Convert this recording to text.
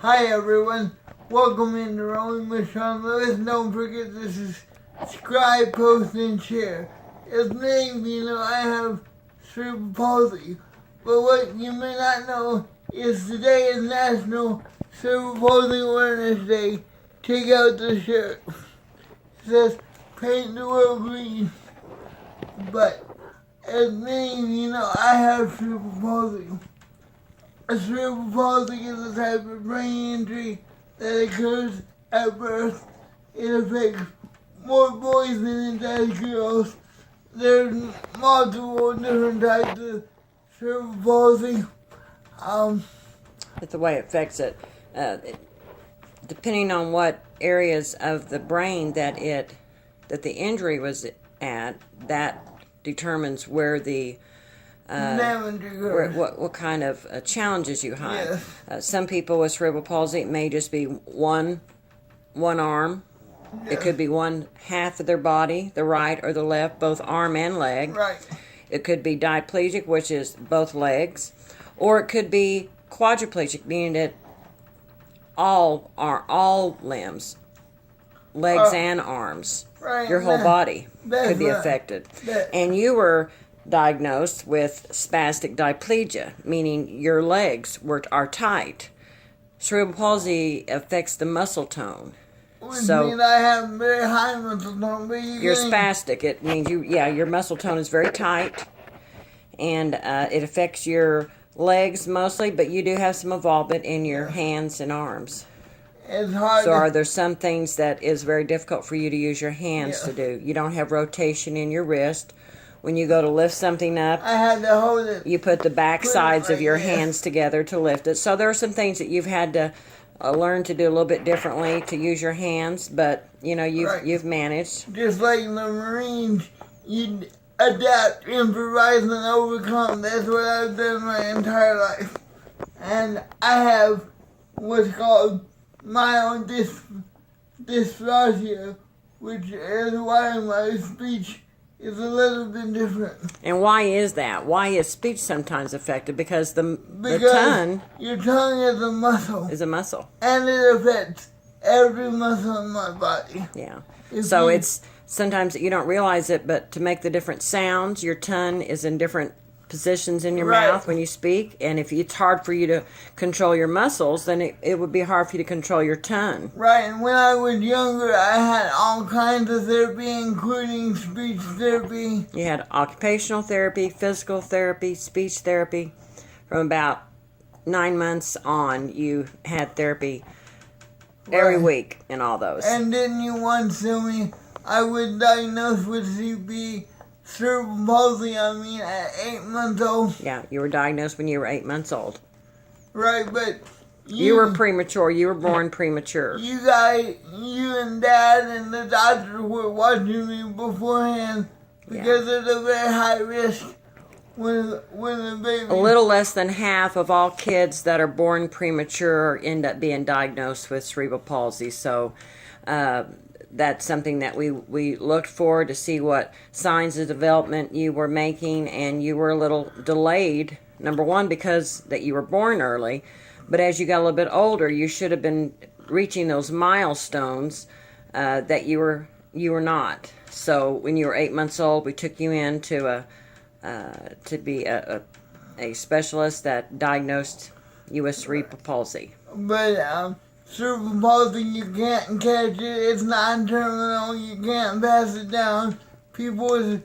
Hi everyone, welcome into Rolling with Sean Lewis. Don't forget to subscribe, post, and share. As many of you know, I have cerebral palsy, but what you may not know is today is National Cerebral Palsy Awareness Day. Take out the shirt. It says, paint the world green. But as many of you know, I have cerebral palsy. A cerebral palsy is a type of brain injury that occurs at birth. It affects more boys than it does girls. There's multiple different types of cerebral palsy. But the way it affects it, depending on what areas of the brain that the injury was at, that determines where the what kind of challenges you have. Yes. Some people with cerebral palsy, it may just be one arm. Yes. It could be one half of their body, the right or the left, both arm and leg. Right. It could be diplegic, which is both legs, or it could be quadriplegic, meaning that all limbs, legs and arms, right. your whole body could be affected. And you were diagnosed with spastic diplegia, meaning your legs are tight. Cerebral palsy affects the muscle tone. Which means I have very high muscle tone. You're spastic. It means your muscle tone is very tight, and it affects your legs mostly, but you do have some involvement in your hands and arms. It's hard. So are there some things that is very difficult for you to use your hands to do? You don't have rotation in your wrist. When you go to lift something up, I had to hold it. You put the back sides of your hands together to lift it. So there are some things that you've had to learn to do a little bit differently to use your hands, but you've managed. Just like the Marines, you adapt, improvise, and overcome. That's what I've done my entire life. And I have what's called mild dysphagia, which is why my speech is a little bit different. And why is that? Why is speech sometimes affected? Because the tongue... Your tongue is a muscle. Is a muscle. And it affects every muscle in my body. Yeah. So it's sometimes you don't realize it, but to make the different sounds, your tongue is in different positions in your mouth when you speak. And if it's hard for you to control your muscles, then it would be hard for you to control your tongue. Right, and when I was younger, I had all kinds of therapy, including speech therapy. You had occupational therapy, physical therapy, speech therapy. From about 9 months on, you had therapy every week in all those. And didn't you once tell me I was diagnosed with cerebral palsy, at 8 months old? Yeah, you were diagnosed when you were 8 months old. Right, but you were premature. You were born premature. You and Dad and the doctors were watching me beforehand because there's a very high risk when the baby... A little less than half of all kids that are born premature end up being diagnosed with cerebral palsy. So that's something that we looked for to see what signs of development you were making, and you were a little delayed. Number one, because that you were born early, but as you got a little bit older, you should have been reaching those milestones that you were not. So when you were 8 months old, we took you in to be a specialist that diagnosed you with cerebral palsy. But cerebral palsy, you can't catch it. It's non-terminal. You can't pass it down. People with